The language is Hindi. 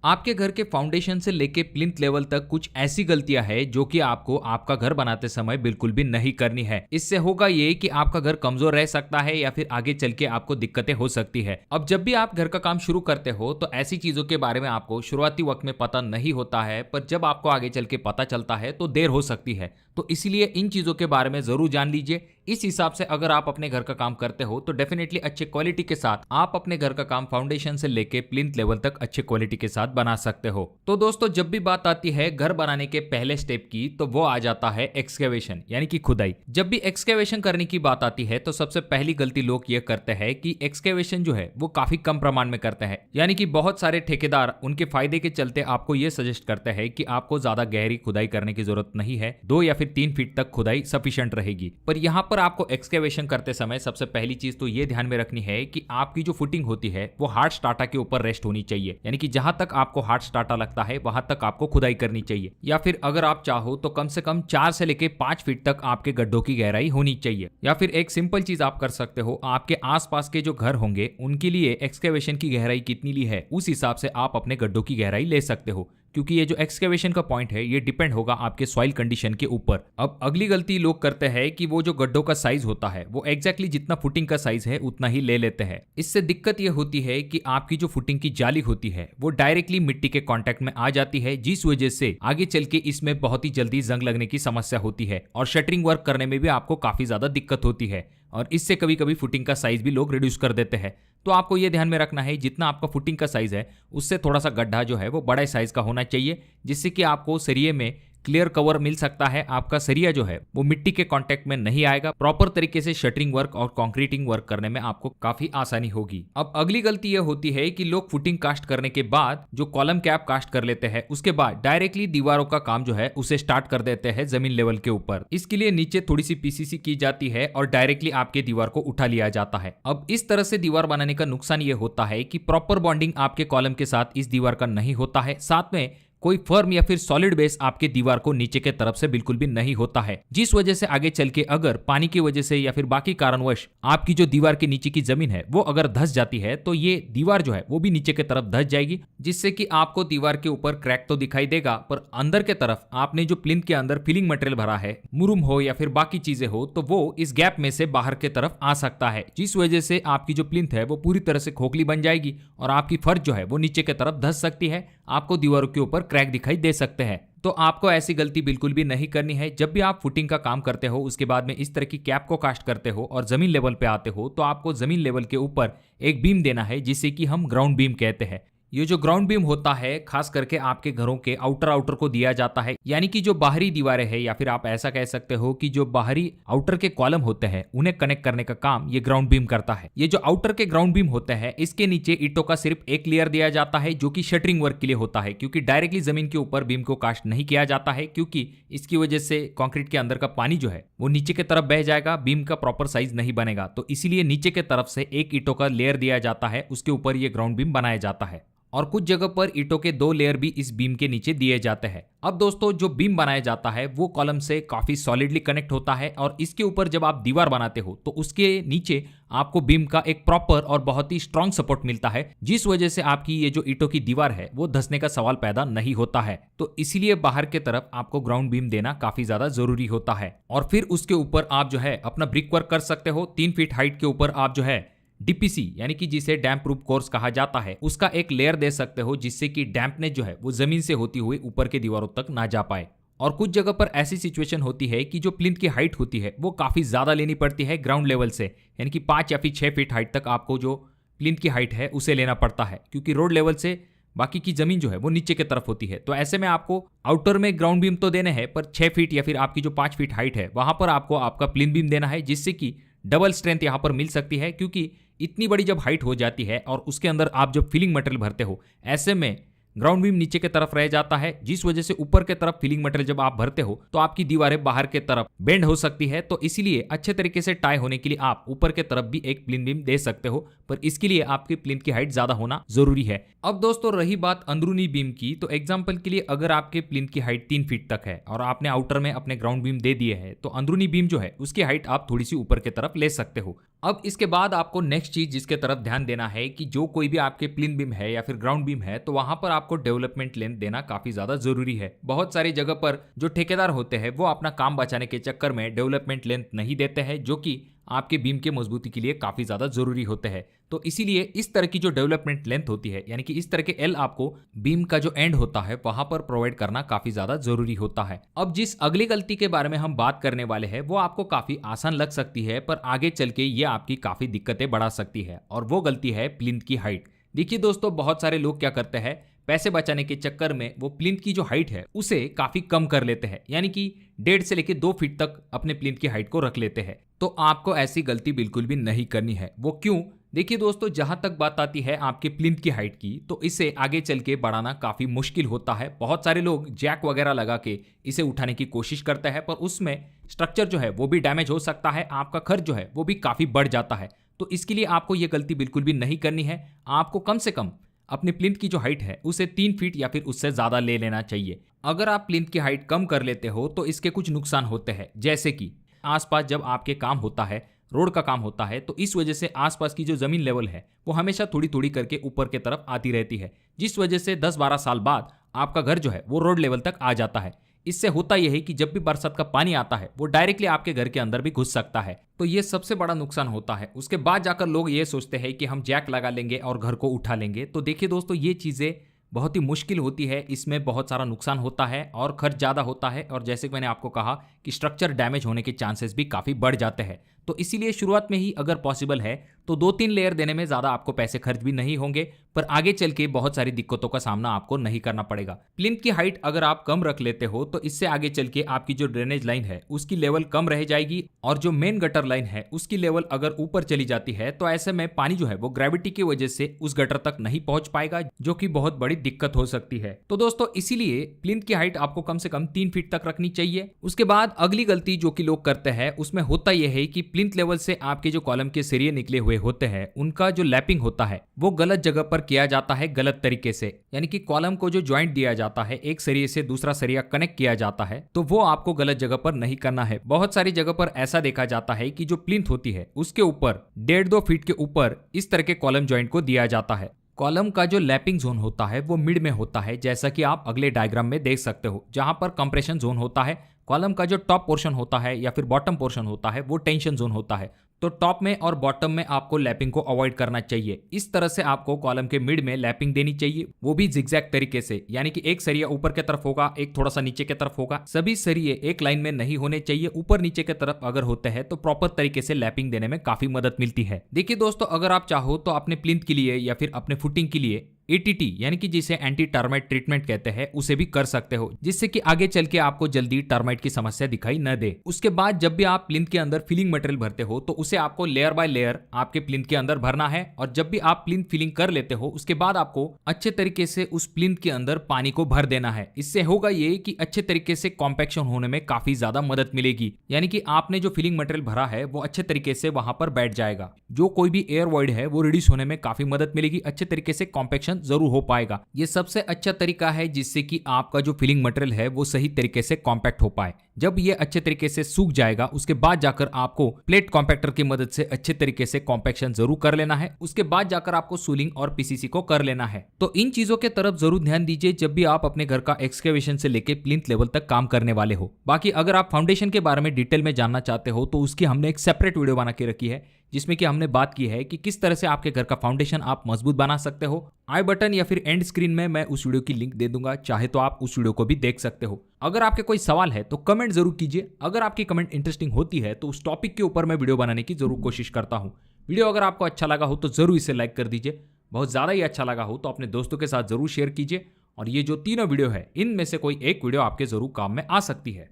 आपके घर के फाउंडेशन से लेके प्लिंथ लेवल तक कुछ ऐसी गलतियां हैं जो कि आपको आपका घर बनाते समय बिल्कुल भी नहीं करनी है। इससे होगा ये कि आपका घर कमजोर रह सकता है या फिर आगे चल के आपको दिक्कतें हो सकती है। अब जब भी आप घर का काम शुरू करते हो तो ऐसी चीजों के बारे में आपको शुरुआती वक्त में पता नहीं होता है, पर जब आपको आगे चल के पता चलता है तो देर हो सकती है। तो इसीलिए इन चीजों के बारे में जरूर जान लीजिए। इस हिसाब से अगर आप अपने घर का काम करते हो तो डेफिनेटली अच्छे क्वालिटी के साथ आप अपने घर का काम फाउंडेशन से लेके प्लिंथ लेवल तक अच्छे क्वालिटी के साथ बना सकते हो। तो दोस्तों, जब भी बात आती है घर बनाने के पहले स्टेप की तो वो आ जाता है एक्सकेवेशन यानी कि खुदाई। जब भी एक्सकेवेशन करने की बात आती है तो सबसे पहली गलती लोग ये करते हैं कि एक्सकेवेशन जो है वो काफी कम प्रमाण में करते हैं। यानी कि बहुत सारे ठेकेदार उनके फायदे के चलते आपको ये सजेस्ट करते हैं कि आपको ज्यादा गहरी खुदाई करने की जरूरत नहीं है, 2 या फिर 3 फीट तक खुदाई सफिशिएंट रहेगी। पर यहाँ पर आपको एक्सकेवेशन करते समय सबसे पहली चीज तो ये ध्यान में रखनी है कि आपकी जो फुटिंग होती है वो हार्ड स्टार्टा के ऊपर रेस्ट होनी चाहिए। यानी कि जहां तक आपको हार्ड स्टार्टा लगता है वहां तक आपको खुदाई करनी चाहिए, या फिर अगर आप चाहो तो कम से कम 4 से लेके 5 फीट तक आपके गड्ढों की गहराई होनी चाहिए। या फिर एक सिंपल चीज आप कर सकते हो, आपके आसपास के जो घर होंगे उनके लिए एक्सकेवेशन की गहराई कितनी ली है उस हिसाब से आप अपने गड्ढों की गहराई ले सकते हो, क्योंकि ये जो एक्सकेवेशन का पॉइंट है ये डिपेंड होगा आपके सॉइल कंडीशन के ऊपर। अब अगली गलती लोग करते हैं कि वो जो गड्ढों का साइज होता है वो एग्जैक्टली जितना फुटिंग का साइज है उतना ही ले लेते हैं। इससे दिक्कत ये होती है कि आपकी जो फुटिंग की जाली होती है वो डायरेक्टली मिट्टी के कांटेक्ट में आ जाती है, जिस वजह से आगे चल के इसमें बहुत ही जल्दी जंग लगने की समस्या होती है और शटरिंग वर्क करने में भी आपको काफी ज्यादा दिक्कत होती है। और इससे कभी कभी फुटिंग का साइज भी लोग रिड्यूस कर देते हैं। तो आपको यह ध्यान में रखना है जितना आपका फुटिंग का साइज है उससे थोड़ा सा गड्ढा जो है वो बड़े साइज का होना चाहिए, जिससे कि आपको सरिये में क्लियर कवर मिल सकता है। आपका सरिया जो है वो मिट्टी के कांटेक्ट में नहीं आएगा। प्रॉपर तरीके से शटरिंग वर्क और कंक्रीटिंग वर्क करने में आपको काफी आसानी होगी। अब अगली गलती यह होती है कि लोग फुटिंग कास्ट करने के बाद जो कॉलम कैप कास्ट कर लेते हैं उसके बाद डायरेक्टली दीवारों का काम जो है उसे स्टार्ट कर देते हैं जमीन लेवल के ऊपर। इसके लिए नीचे थोड़ी सी पीसीसी की जाती है और डायरेक्टली आपके दीवार को उठा लिया जाता है। अब इस तरह से दीवार बनाने का नुकसान यह होता है कि प्रॉपर बॉन्डिंग आपके कॉलम के साथ इस दीवार का नहीं होता है, साथ में कोई फर्म या फिर सॉलिड बेस आपके दीवार को नीचे के तरफ से बिल्कुल भी नहीं होता है, जिस वजह से आगे चल के अगर पानी की वजह से या फिर बाकी कारणवश आपकी जो दीवार के नीचे की जमीन है वो अगर धंस जाती है तो ये दीवार जो है वो भी नीचे के तरफ धंस जाएगी, जिससे कि आपको दीवार के ऊपर क्रैक तो दिखाई देगा पर अंदर के तरफ आपने जो प्लिंथ के अंदर फिलिंग मटेरियल भरा है, मुरुम हो या फिर बाकी चीजें हो, तो वो इस गैप में से बाहर के तरफ आ सकता है, जिस वजह से आपकी जो प्लिंथ है वो पूरी तरह से खोखली बन जाएगी और आपकी फर्श जो है वो नीचे के तरफ धंस सकती है, आपको दीवारों के ऊपर क्रैक दिखाई दे सकते हैं। तो आपको ऐसी गलती बिल्कुल भी नहीं करनी है। जब भी आप फुटिंग का काम करते हो उसके बाद में इस तरह की कैप को कास्ट करते हो और जमीन लेवल पे आते हो तो आपको जमीन लेवल के ऊपर एक बीम देना है, जिसे कि हम ग्राउंड बीम कहते हैं। ये जो ग्राउंड बीम होता है खास करके आपके घरों के आउटर को दिया जाता है, यानी कि जो बाहरी दीवारें हैं या फिर आप ऐसा कह सकते हो कि जो बाहरी आउटर के कॉलम होते हैं उन्हें कनेक्ट करने का काम ये ग्राउंड बीम करता है। ये जो आउटर के ग्राउंड बीम होते हैं इसके नीचे ईंटों का सिर्फ एक लेयर दिया जाता है जो कि शटरिंग वर्क के लिए होता है, क्योंकि डायरेक्टली जमीन के ऊपर बीम को कास्ट नहीं किया जाता है, क्योंकि इसकी वजह से कंक्रीट के अंदर का पानी जो है वो नीचे की तरफ बह जाएगा, बीम का प्रॉपर साइज नहीं बनेगा। तो इसीलिए नीचे के तरफ से एक ईंटों का लेयर दिया जाता है, उसके ऊपर ये ग्राउंड बीम बनाया जाता है और कुछ जगह पर ईंटों के 2 लेयर भी इस बीम के नीचे दिए जाते हैं। अब दोस्तों, जो बीम बनाया जाता है वो कॉलम से काफी सॉलिडली कनेक्ट होता है और इसके ऊपर जब आप दीवार बनाते हो तो उसके नीचे आपको बीम का एक प्रॉपर और बहुत ही स्ट्रांग सपोर्ट मिलता है, जिस वजह से आपकी ये जो ईंटों की दीवार है वो धंसने का सवाल पैदा नहीं होता है। तो इसीलिए बाहर के तरफ आपको ग्राउंड बीम देना काफी ज्यादा जरूरी होता है। और फिर उसके ऊपर आप जो है अपना ब्रिक वर्क कर सकते हो। 3 फीट हाइट के ऊपर आप जो है डीपीसी यानी कि जिसे डैम्प प्रूफ कोर्स कहा जाता है उसका एक लेयर दे सकते हो, जिससे कि डैम्पनेस जो है वो जमीन से होती हुई ऊपर के दीवारों तक ना जा पाए। और कुछ जगह पर ऐसी सिचुएशन होती है कि जो प्लिंथ की हाइट होती है वो काफी ज्यादा लेनी पड़ती है ग्राउंड लेवल से, यानी कि 5 या फिर 6 फीट हाइट तक आपको जो प्लिंथ की हाइट है उसे लेना पड़ता है, क्योंकि रोड लेवल से बाकी की जमीन जो है वो नीचे की तरफ होती है। तो ऐसे में आपको आउटर में ग्राउंड बीम तो देने हैं पर 6 फीट या फिर आपकी जो 5 फीट हाइट है वहां पर आपको आपका प्लिंथ बीम देना है, जिससे कि डबल स्ट्रेंथ यहां पर मिल सकती है। क्योंकि इतनी बड़ी जब हाइट हो जाती है और उसके अंदर आप जब फिलिंग मटेरियल भरते हो, ऐसे में ग्राउंड बीम नीचे की तरफ रह जाता है, जिस वजह से ऊपर की तरफ फिलिंग मटेरियल जब आप भरते हो तो आपकी दीवारें बाहर की तरफ बेंड हो सकती है। तो इसीलिए अच्छे तरीके से टाई होने के लिए आप ऊपर की तरफ भी एक प्लिंथ बीम दे सकते हो, पर इसके लिए आपके प्लिंथ की हाइट ज्यादा होना जरूरी है। अब दोस्तों रही बात अंदरूनी बीम की, तो एग्जांपल के लिए अगर आपके प्लिंथ की हाइट 3 फीट तक है और आपने आउटर में अपने ग्राउंड बीम दे दिए है, तो अंदरूनी बीम जो है उसकी हाइट आप थोड़ी सी ऊपर की तरफ ले सकते हो। अब इसके बाद आपको नेक्स्ट चीज जिसके तरफ ध्यान देना है कि जो कोई भी आपके प्लिंथ बीम है या फिर ग्राउंड बीम है, तो वहां पर आपको डेवलपमेंट लेंथ देना काफी ज्यादा जरूरी है। बहुत सारी जगह पर जो ठेकेदार होते हैं वो अपना काम बचाने के चक्कर में डेवलपमेंट लेंथ नहीं देते हैं, जो कि आपके बीम के मजबूती के लिए काफी ज्यादा जरूरी होते हैं। तो इसीलिए इस तरह की जो डेवलपमेंट लेंथ होती है, यानी कि इस तरह के एल आपको बीम का जो एंड होता है वहां पर प्रोवाइड करना काफी ज्यादा जरूरी होता है। अब जिस अगली गलती के बारे में हम बात करने वाले हैं वो आपको काफी आसान लग सकती है, पर आगे चल के ये आपकी काफी दिक्कतें बढ़ा सकती है, और वो गलती है प्लिंथ की हाइट। देखिए दोस्तों, बहुत सारे लोग क्या करते हैं, पैसे बचाने के चक्कर में वो प्लिंथ की जो हाइट है उसे काफी कम कर लेते हैं, यानी कि 1.5 से लेकर 2 फीट तक अपने प्लिंथ की हाइट को रख लेते हैं। तो आपको ऐसी गलती बिल्कुल भी नहीं करनी है। वो क्यों? देखिए दोस्तों, जहां तक बात आती है आपके प्लिंथ की हाइट की, तो इसे आगे चल के बढ़ाना काफी मुश्किल होता है। बहुत सारे लोग जैक वगैरह लगा के इसे उठाने की कोशिश करते हैं, पर उसमें स्ट्रक्चर जो है वो भी डैमेज हो सकता है, आपका खर्च जो है वो भी काफी बढ़ जाता है। तो इसके लिए आपको ये गलती बिल्कुल भी नहीं करनी है। आपको कम से कम अपने प्लिंथ की जो हाइट है उसे 3 फीट या फिर उससे ज्यादा ले लेना चाहिए। अगर आप प्लिंथ की हाइट कम कर लेते हो तो इसके कुछ नुकसान होते हैं, जैसे कि आसपास जब आपके काम होता है, रोड का काम होता है, तो इस वजह से आसपास की जो जमीन लेवल है वो हमेशा थोड़ी थोड़ी करके ऊपर की तरफ आती रहती है, जिस वजह से 10-12 साल बाद आपका घर जो है वो रोड लेवल तक आ जाता है। इससे होता यह है कि जब भी बरसात का पानी आता है वो डायरेक्टली आपके घर के अंदर भी घुस सकता है। तो ये सबसे बड़ा नुकसान होता है। उसके बाद जाकर लोग ये सोचते हैं कि हम जैक लगा लेंगे और घर को उठा लेंगे। तो देखिए दोस्तों, ये चीजें बहुत ही मुश्किल होती है, इसमें बहुत सारा नुकसान होता है और खर्च ज़्यादा होता है, और जैसे कि मैंने आपको कहा कि स्ट्रक्चर डैमेज होने के चांसेस भी काफ़ी बढ़ जाते हैं। तो इसीलिए शुरुआत में ही अगर पॉसिबल है तो 2-3 लेयर देने में ज़्यादा आपको पैसे खर्च भी नहीं होंगे, पर आगे चल के बहुत सारी दिक्कतों का सामना आपको नहीं करना पड़ेगा। प्लिंथ की हाइट अगर आप कम रख लेते हो तो इससे आगे चल के आपकी जो ड्रेनेज लाइन है उसकी लेवल कम रह जाएगी, और जो मेन गटर लाइन है उसकी लेवल अगर ऊपर चली जाती है तो ऐसे में पानी जो है वो ग्रेविटी की वजह से उस गटर तक नहीं पहुंच पाएगा, जो कि बहुत बड़ी दिक्कत हो सकती है। तो दोस्तों, इसीलिए प्लिंथ की हाइट आपको कम से कम 3 फीट तक रखनी चाहिए। उसके बाद अगली गलती जो कि लोग करते हैं उसमें होता यह है कि प्लिंथ लेवल से आपके जो कॉलम के सरिये निकले हुए होते हैं उनका जो लैपिंग होता है वो गलत जगह पर किया जाता है, गलत तरीके से। यानी कि कॉलम को जो जॉइंट दिया जाता है, एक सरिये से दूसरा सरिया कनेक्ट किया जाता है, तो वो आपको गलत जगह पर नहीं करना है। बहुत सारी जगह पर ऐसा देखा जाता है कि जो प्लिंथ होती है उसके ऊपर 1.5-2 फीट के ऊपर इस तरह के कॉलम जॉइंट को दिया जाता है। कॉलम का जो लैपिंग जोन होता है वो मिड में होता है, जैसा कि आप अगले डायग्राम में देख सकते हो। जहां पर कंप्रेशन जोन होता है, कॉलम का जो टॉप पोर्शन होता है या फिर बॉटम पोर्शन होता है वो टेंशन जोन होता है। तो टॉप में और बॉटम में आपको लैपिंग को अवॉइड करना चाहिए। इस तरह से आपको कॉलम के मिड में लैपिंग देनी चाहिए, वो भी जिगजैग तरीके से, यानी कि एक सरिया ऊपर की तरफ होगा, एक थोड़ा सा नीचे की तरफ होगा। सभी सरिये एक लाइन में नहीं होने चाहिए, ऊपर नीचे की तरफ अगर होते हैं तो प्रॉपर तरीके से लैपिंग देने में काफी मदद मिलती है। देखिए दोस्तों, अगर आप चाहो तो अपने प्लिंथ के लिए या फिर अपने फुटिंग के लिए ATT यानी कि जिसे एंटी टर्माइट ट्रीटमेंट कहते हैं उसे भी कर सकते हो, जिससे कि आगे चल के आपको जल्दी टर्माइट की समस्या दिखाई न दे। उसके बाद जब भी आप प्लिंथ के अंदर फिलिंग मटेरियल भरते हो तो उसे आपको लेयर बाय लेयर आपके प्लिंथ के अंदर भरना है, और जब भी आप प्लिंथ फिलिंग कर लेते हो उसके बाद आपको अच्छे तरीके से उस प्लिंथ के अंदर पानी को भर देना है। इससे होगा ये कि अच्छे तरीके से कॉम्पैक्शन होने में काफी ज्यादा मदद मिलेगी, यानी कि आपने जो फिलिंग मटेरियल भरा है वो अच्छे तरीके से वहां पर बैठ जाएगा। जो कोई भी एयर वॉइड है वो रिड्यूस होने में काफी मदद मिलेगी, अच्छे तरीके से कॉम्पैक्शन जरूर हो पाएगा। ये सबसे अच्छा तरीका है जिससे कि आपका जो फिलिंग मटेरियल है वो सही तरीके से कॉम्पैक्ट हो पाए। जब ये अच्छे तरीके से सूख जाएगा उसके बाद जाकर आपको प्लेट कॉम्पैक्टर की मदद से अच्छे तरीके से कॉम्पैक्शन जरूर कर लेना है। उसके बाद जाकर आपको सूलिंग और PCC को कर लेना है। तो इन चीजों के तरफ जरूर ध्यान दीजिए जब भी आप अपने घर का एक्सकेवेशन से लेके प्लिंथ लेवल तक काम करने वाले हो। बाकी अगर आप फाउंडेशन के बारे में डिटेल में जानना चाहते हो तो उसकी हमने एक सेपरेट वीडियो बना के रखी है, जिसमें कि हमने बात की है कि किस तरह से आपके घर का फाउंडेशन आप मजबूत बना सकते हो। आई बटन या फिर एंड स्क्रीन में मैं उस वीडियो की लिंक दे दूंगा, चाहे तो आप उस वीडियो को भी देख सकते हो। अगर आपके कोई सवाल है तो कमेंट जरूर कीजिए। अगर आपकी कमेंट इंटरेस्टिंग होती है तो उस टॉपिक के ऊपर मैं वीडियो बनाने की जरूर कोशिश करता हूँ। वीडियो अगर आपको अच्छा लगा हो तो जरूर इसे लाइक कर दीजिए। बहुत ज़्यादा ही अच्छा लगा हो तो अपने दोस्तों के साथ जरूर शेयर कीजिए। और ये जो तीनों वीडियो है इनमें से कोई एक वीडियो आपके जरूर काम में आ सकती है।